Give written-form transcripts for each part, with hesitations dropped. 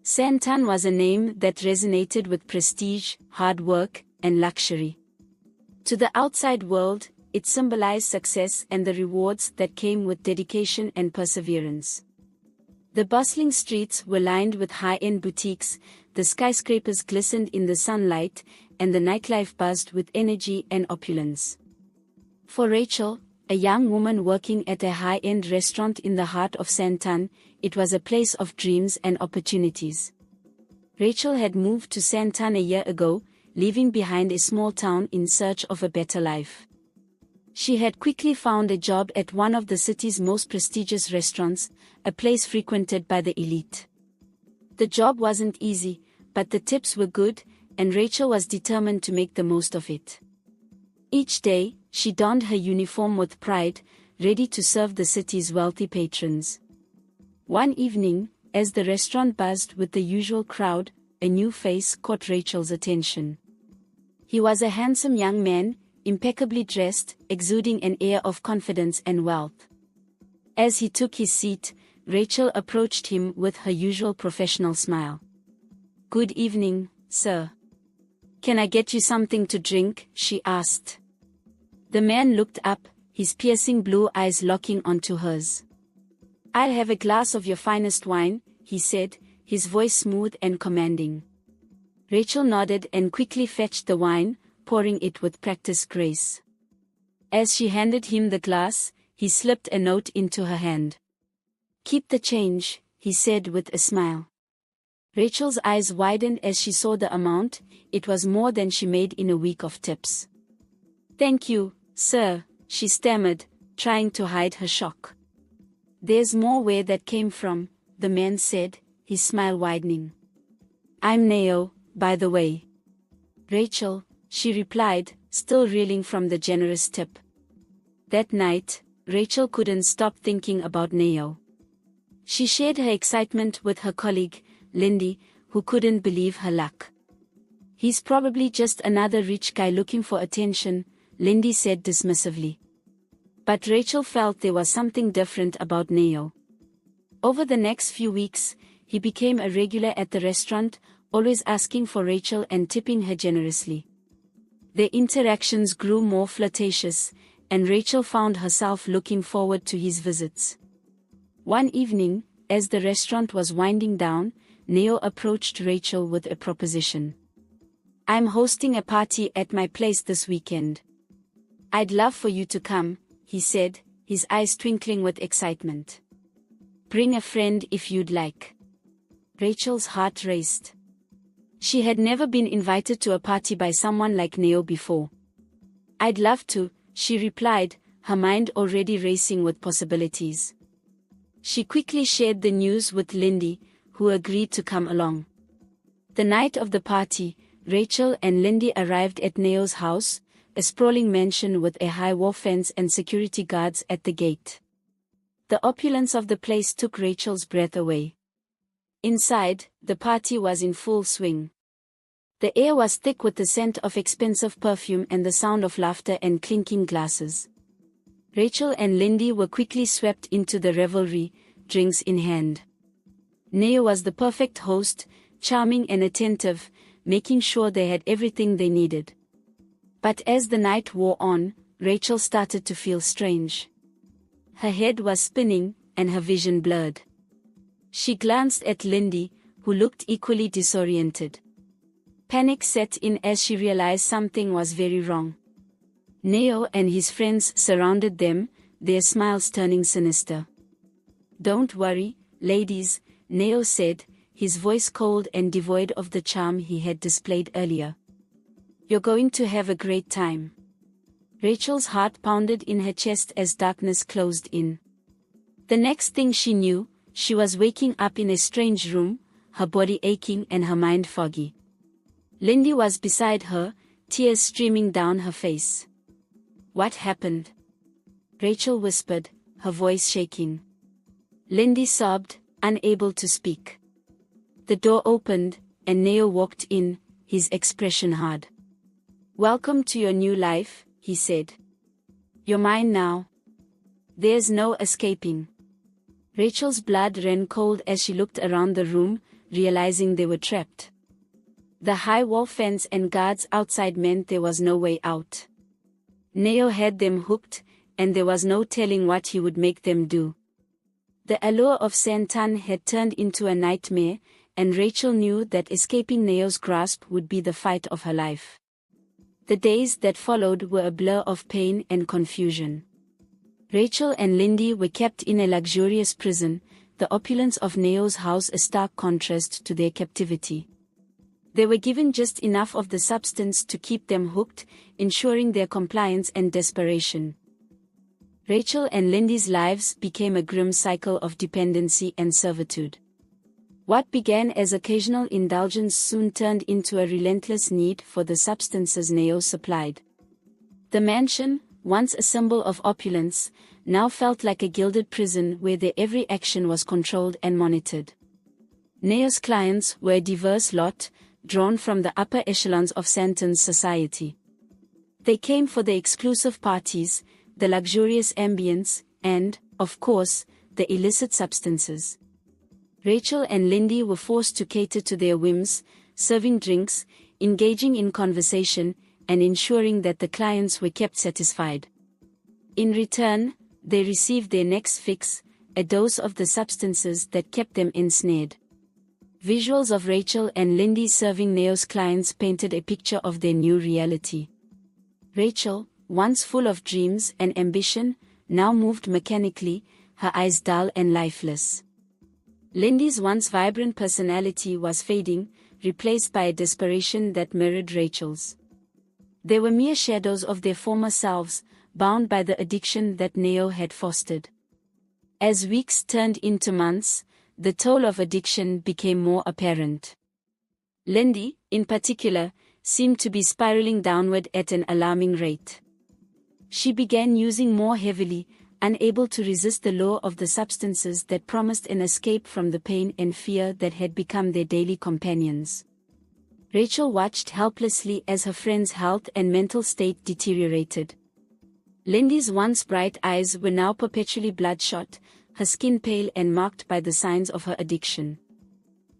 Sandton was a name that resonated with prestige, hard work, and luxury. To the outside world, it symbolized success and the rewards that came with dedication and perseverance. The bustling streets were lined with high-end boutiques, the skyscrapers glistened in the sunlight, and the nightlife buzzed with energy and opulence. For Rachel, a young woman working at a high-end restaurant in the heart of Sandton, it was a place of dreams and opportunities. Rachel had moved to Sandton a year ago, leaving behind a small town in search of a better life. She had quickly found a job at one of the city's most prestigious restaurants, a place frequented by the elite. The job wasn't easy, but the tips were good, and Rachel was determined to make the most of it. Each day, she donned her uniform with pride, ready to serve the city's wealthy patrons. One evening, as the restaurant buzzed with the usual crowd, a new face caught Rachel's attention. He was a handsome young man, impeccably dressed, exuding an air of confidence and wealth. As he took his seat, Rachel approached him with her usual professional smile. "Good evening, sir. Can I get you something to drink?" she asked. The man looked up, his piercing blue eyes locking onto hers. "I'll have a glass of your finest wine," he said, his voice smooth and commanding. Rachel nodded and quickly fetched the wine, pouring it with practiced grace. As she handed him the glass, he slipped a note into her hand. "Keep the change," he said with a smile. Rachel's eyes widened as she saw the amount. It was more than she made in a week of tips. "Thank you, sir," she stammered, trying to hide her shock. "There's more where that came from," the man said, his smile widening. "I'm Neyo, by the way." "Rachel," she replied, still reeling from the generous tip. That night, Rachel couldn't stop thinking about Neyo. She shared her excitement with her colleague, Lindy, who couldn't believe her luck. "He's probably just another rich guy looking for attention," Lindy said dismissively. But Rachel felt there was something different about Neyo. Over the next few weeks, he became a regular at the restaurant, always asking for Rachel and tipping her generously. Their interactions grew more flirtatious, and Rachel found herself looking forward to his visits. One evening, as the restaurant was winding down, Neyo approached Rachel with a proposition. "I'm hosting a party at my place this weekend. I'd love for you to come," he said, his eyes twinkling with excitement. "Bring a friend if you'd like." Rachel's heart raced. She had never been invited to a party by someone like Neyo before. "I'd love to," she replied, her mind already racing with possibilities. She quickly shared the news with Lindy, who agreed to come along. The night of the party, Rachel and Lindy arrived at Neyo's house, a sprawling mansion with a high wall fence and security guards at the gate. The opulence of the place took Rachel's breath away. Inside, the party was in full swing. The air was thick with the scent of expensive perfume and the sound of laughter and clinking glasses. Rachel and Lindy were quickly swept into the revelry, drinks in hand. Neyo was the perfect host, charming and attentive, making sure they had everything they needed. But as the night wore on, Rachel started to feel strange. Her head was spinning, and her vision blurred. She glanced at Lindy, who looked equally disoriented. Panic set in as she realized something was very wrong. Neyo and his friends surrounded them, their smiles turning sinister. "Don't worry, ladies," Neyo said, his voice cold and devoid of the charm he had displayed earlier. "You're going to have a great time." Rachel's heart pounded in her chest as darkness closed in. The next thing she knew, she was waking up in a strange room, her body aching and her mind foggy. Lindy was beside her, tears streaming down her face. "What happened?" Rachel whispered, her voice shaking. Lindy sobbed, unable to speak. The door opened, and Neyo walked in, his expression hard. "Welcome to your new life," he said. "You're mine now. There's no escaping." Rachel's blood ran cold as she looked around the room, realizing they were trapped. The high wall fence and guards outside meant there was no way out. Neyo had them hooked, and there was no telling what he would make them do. The allure of Sandton had turned into a nightmare, and Rachel knew that escaping Neyo's grasp would be the fight of her life. The days that followed were a blur of pain and confusion. Rachel and Lindy were kept in a luxurious prison, the opulence of Neyo's house a stark contrast to their captivity. They were given just enough of the substance to keep them hooked, ensuring their compliance and desperation. Rachel and Lindy's lives became a grim cycle of dependency and servitude. What began as occasional indulgence soon turned into a relentless need for the substances Neyo supplied. The mansion, once a symbol of opulence, now felt like a gilded prison where their every action was controlled and monitored. Neyo's clients were a diverse lot, drawn from the upper echelons of Sandton's society. They came for the exclusive parties, the luxurious ambience, and, of course, the illicit substances. Rachel and Lindy were forced to cater to their whims, serving drinks, engaging in conversation, and ensuring that the clients were kept satisfied. In return, they received their next fix, a dose of the substances that kept them ensnared. Visuals of Rachel and Lindy serving Neyo's clients painted a picture of their new reality. Rachel, once full of dreams and ambition, now moved mechanically, her eyes dull and lifeless. Lindy's once vibrant personality was fading, replaced by a desperation that mirrored Rachel's. They were mere shadows of their former selves, bound by the addiction that Neyo had fostered. As weeks turned into months, the toll of addiction became more apparent. Lindy, in particular, seemed to be spiraling downward at an alarming rate. She began using more heavily, unable to resist the lure of the substances that promised an escape from the pain and fear that had become their daily companions. Rachel watched helplessly as her friend's health and mental state deteriorated. Lindy's once bright eyes were now perpetually bloodshot, her skin pale and marked by the signs of her addiction.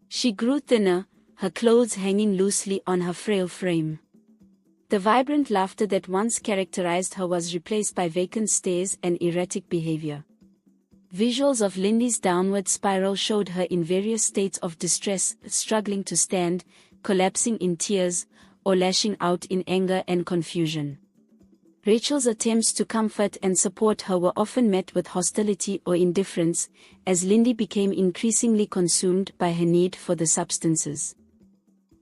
She grew thinner, her clothes hanging loosely on her frail frame. The vibrant laughter that once characterized her was replaced by vacant stares and erratic behavior. Visuals of Lindy's downward spiral showed her in various states of distress, struggling to stand, collapsing in tears, or lashing out in anger and confusion. Rachel's attempts to comfort and support her were often met with hostility or indifference, as Lindy became increasingly consumed by her need for the substances.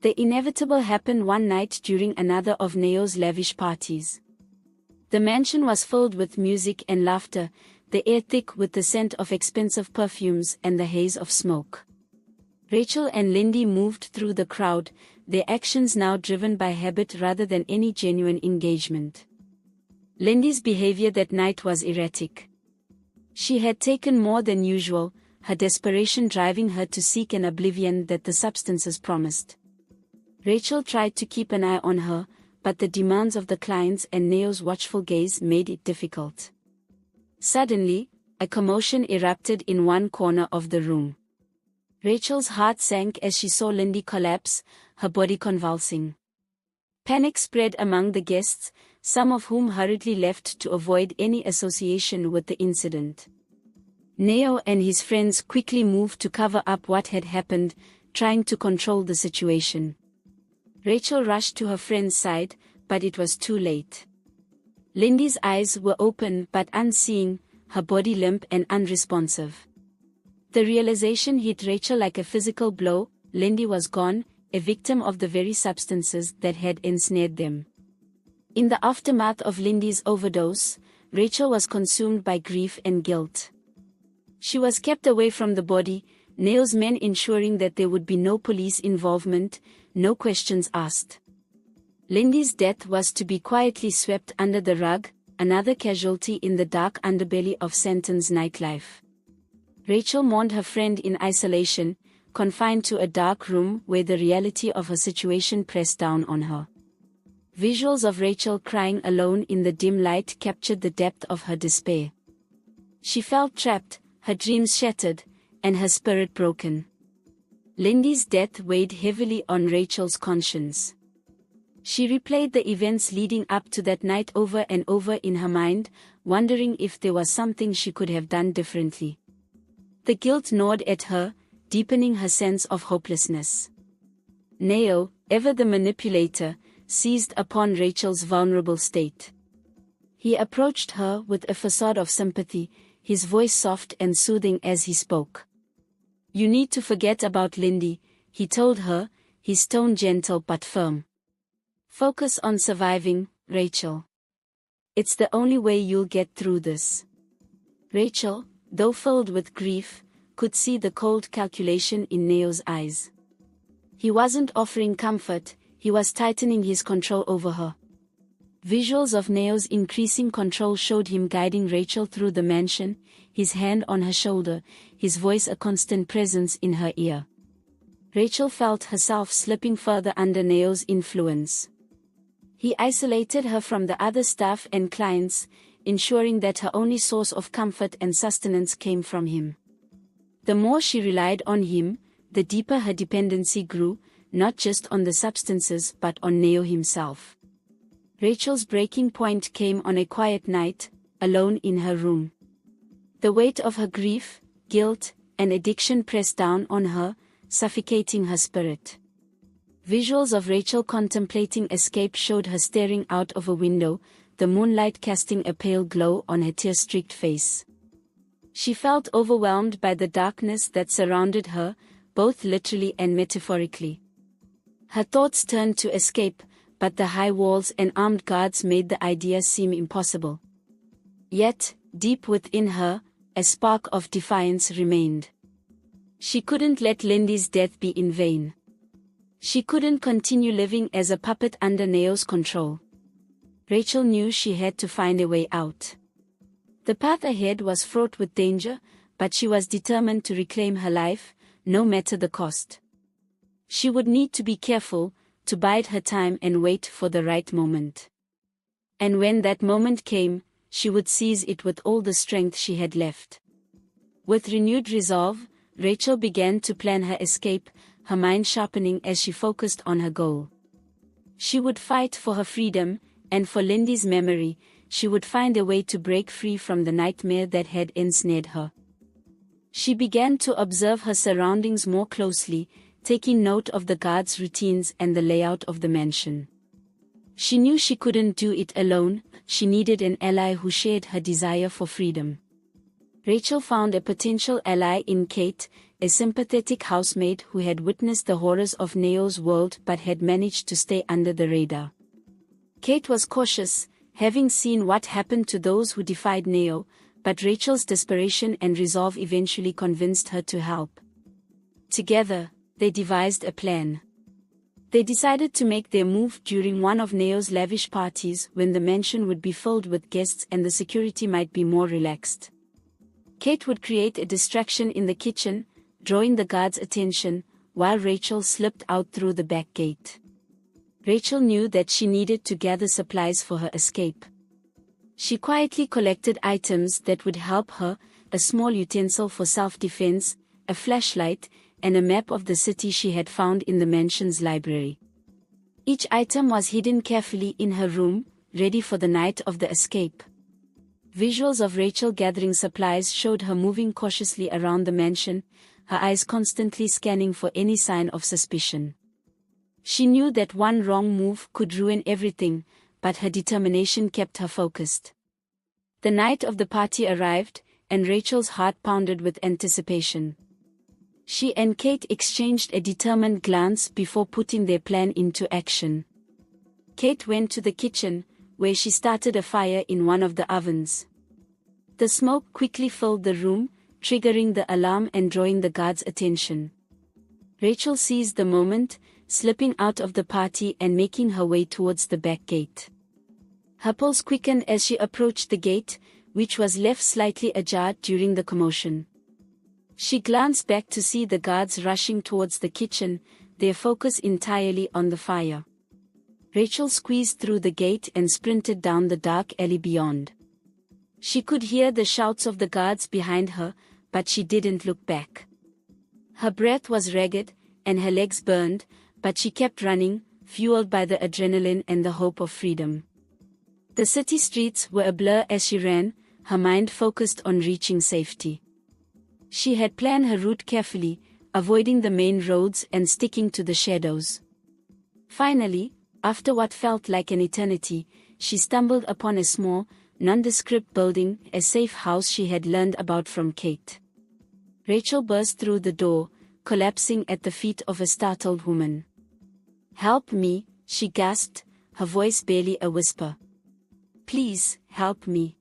The inevitable happened one night during another of Neyo's lavish parties. The mansion was filled with music and laughter, the air thick with the scent of expensive perfumes and the haze of smoke. Rachel and Lindy moved through the crowd, their actions now driven by habit rather than any genuine engagement. Lindy's behavior that night was erratic. She had taken more than usual, her desperation driving her to seek an oblivion that the substances promised. Rachel tried to keep an eye on her, but the demands of the clients and Neyo's watchful gaze made it difficult. Suddenly, a commotion erupted in one corner of the room. Rachel's heart sank as she saw Lindy collapse, her body convulsing. Panic spread among the guests, some of whom hurriedly left to avoid any association with the incident. Neyo and his friends quickly moved to cover up what had happened, trying to control the situation. Rachel rushed to her friend's side, but it was too late. Lindy's eyes were open but unseeing, her body limp and unresponsive. The realization hit Rachel like a physical blow. Lindy was gone, a victim of the very substances that had ensnared them. In the aftermath of Lindy's overdose, Rachel was consumed by grief and guilt. She was kept away from the body, Neyo's men ensuring that there would be no police involvement, no questions asked. Lindy's death was to be quietly swept under the rug, another casualty in the dark underbelly of Sandton's nightlife. Rachel mourned her friend in isolation, confined to a dark room where the reality of her situation pressed down on her. Visuals of Rachel crying alone in the dim light captured the depth of her despair. She felt trapped, her dreams shattered, and her spirit broken. Lindy's death weighed heavily on Rachel's conscience. She replayed the events leading up to that night over and over in her mind, wondering if there was something she could have done differently. The guilt gnawed at her, deepening her sense of hopelessness. Neyo, ever the manipulator, seized upon Rachel's vulnerable state. He approached her with a facade of sympathy, his voice soft and soothing as he spoke. "You need to forget about Lindy," he told her, his tone gentle but firm. "Focus on surviving, Rachel. It's the only way you'll get through this." Rachel, though filled with grief, could see the cold calculation in Neyo's eyes. He wasn't offering comfort, he was tightening his control over her. Visuals of Neyo's increasing control showed him guiding Rachel through the mansion, his hand on her shoulder, his voice a constant presence in her ear. Rachel felt herself slipping further under Neyo's influence. He isolated her from the other staff and clients, ensuring that her only source of comfort and sustenance came from him. The more she relied on him, the deeper her dependency grew, not just on the substances but on Neyo himself. Rachel's breaking point came on a quiet night, alone in her room. The weight of her grief, guilt, and addiction pressed down on her, suffocating her spirit. Visuals of Rachel contemplating escape showed her staring out of a window, the moonlight casting a pale glow on her tear-streaked face. She felt overwhelmed by the darkness that surrounded her, both literally and metaphorically. Her thoughts turned to escape, but the high walls and armed guards made the idea seem impossible. Yet, deep within her, a spark of defiance remained. She couldn't let Lindy's death be in vain. She couldn't continue living as a puppet under Neyo's control. Rachel knew she had to find a way out. The path ahead was fraught with danger, but she was determined to reclaim her life, no matter the cost. She would need to be careful, to bide her time and wait for the right moment. And when that moment came, she would seize it with all the strength she had left. With renewed resolve, Rachel began to plan her escape, her mind sharpening as she focused on her goal. She would fight for her freedom, and for Lindy's memory, she would find a way to break free from the nightmare that had ensnared her. She began to observe her surroundings more closely, taking note of the guards' routines and the layout of the mansion. She knew she couldn't do it alone, she needed an ally who shared her desire for freedom. Rachel found a potential ally in Kate, a sympathetic housemaid who had witnessed the horrors of Neyo's world but had managed to stay under the radar. Kate was cautious, having seen what happened to those who defied Neyo, but Rachel's desperation and resolve eventually convinced her to help. Together, they devised a plan. They decided to make their move during one of Neyo's lavish parties when the mansion would be filled with guests and the security might be more relaxed. Kate would create a distraction in the kitchen, drawing the guards' attention, while Rachel slipped out through the back gate. Rachel knew that she needed to gather supplies for her escape. She quietly collected items that would help her, a small utensil for self-defense, a flashlight, and a map of the city she had found in the mansion's library. Each item was hidden carefully in her room, ready for the night of the escape. Visuals of Rachel gathering supplies showed her moving cautiously around the mansion, her eyes constantly scanning for any sign of suspicion. She knew that one wrong move could ruin everything, but her determination kept her focused. The night of the party arrived, and Rachel's heart pounded with anticipation. She and Kate exchanged a determined glance before putting their plan into action. Kate went to the kitchen, where she started a fire in one of the ovens. The smoke quickly filled the room, triggering the alarm and drawing the guards' attention. Rachel seized the moment, slipping out of the party and making her way towards the back gate. Her pulse quickened as she approached the gate, which was left slightly ajar during the commotion. She glanced back to see the guards rushing towards the kitchen, their focus entirely on the fire. Rachel squeezed through the gate and sprinted down the dark alley beyond. She could hear the shouts of the guards behind her, but she didn't look back. Her breath was ragged, and her legs burned, but she kept running, fueled by the adrenaline and the hope of freedom. The city streets were a blur as she ran, her mind focused on reaching safety. She had planned her route carefully, avoiding the main roads and sticking to the shadows. Finally, after what felt like an eternity, she stumbled upon a small, nondescript building, a safe house she had learned about from Kate. Rachel burst through the door, collapsing at the feet of a startled woman. "Help me," she gasped, her voice barely a whisper. "Please, help me."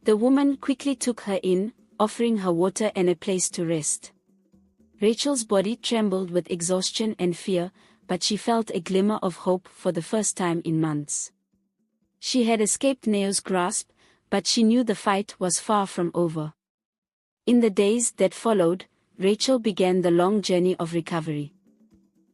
The woman quickly took her in, offering her water and a place to rest. Rachel's body trembled with exhaustion and fear, but she felt a glimmer of hope for the first time in months. She had escaped Neyo's grasp, but she knew the fight was far from over. In the days that followed, Rachel began the long journey of recovery.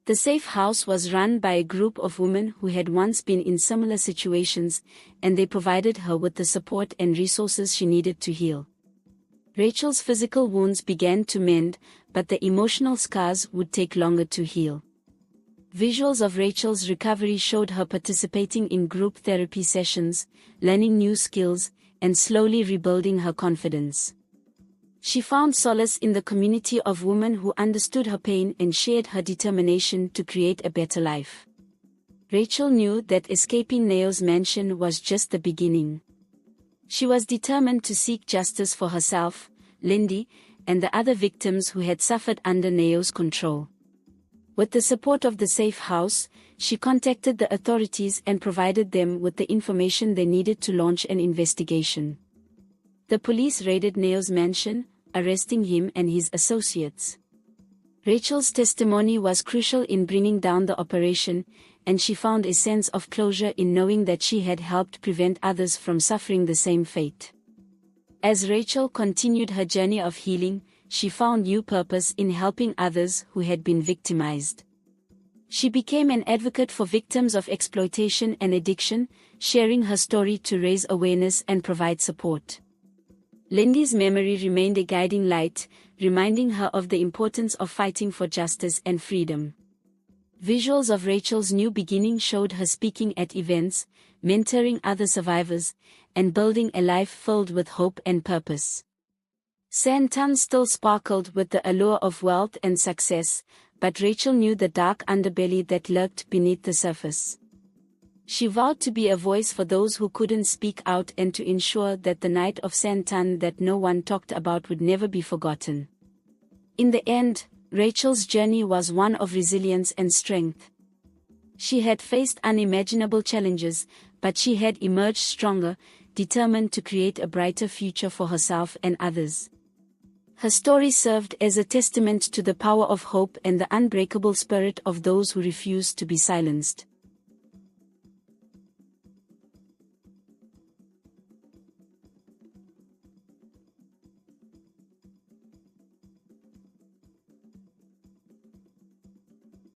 The safe house was run by a group of women who had once been in similar situations, and they provided her with the support and resources she needed to heal. Rachel's physical wounds began to mend, but the emotional scars would take longer to heal. Visuals of Rachel's recovery showed her participating in group therapy sessions, learning new skills, and slowly rebuilding her confidence. She found solace in the community of women who understood her pain and shared her determination to create a better life. Rachel knew that escaping Neyo's mansion was just the beginning. She was determined to seek justice for herself, Lindy, and the other victims who had suffered under Neyo's control. With the support of the safe house, she contacted the authorities and provided them with the information they needed to launch an investigation. The police raided Neyo's mansion, arresting him and his associates. Rachel's testimony was crucial in bringing down the operation, and she found a sense of closure in knowing that she had helped prevent others from suffering the same fate. As Rachel continued her journey of healing, she found new purpose in helping others who had been victimized. She became an advocate for victims of exploitation and addiction, sharing her story to raise awareness and provide support. Lindy's memory remained a guiding light, reminding her of the importance of fighting for justice and freedom. Visuals of Rachel's new beginning showed her speaking at events, mentoring other survivors, and building a life filled with hope and purpose. Sandton still sparkled with the allure of wealth and success, but Rachel knew the dark underbelly that lurked beneath the surface. She vowed to be a voice for those who couldn't speak out and to ensure that the night of Sandton that no one talked about would never be forgotten. In the end, Rachel's journey was one of resilience and strength. She had faced unimaginable challenges, but she had emerged stronger, determined to create a brighter future for herself and others. Her story served as a testament to the power of hope and the unbreakable spirit of those who refused to be silenced.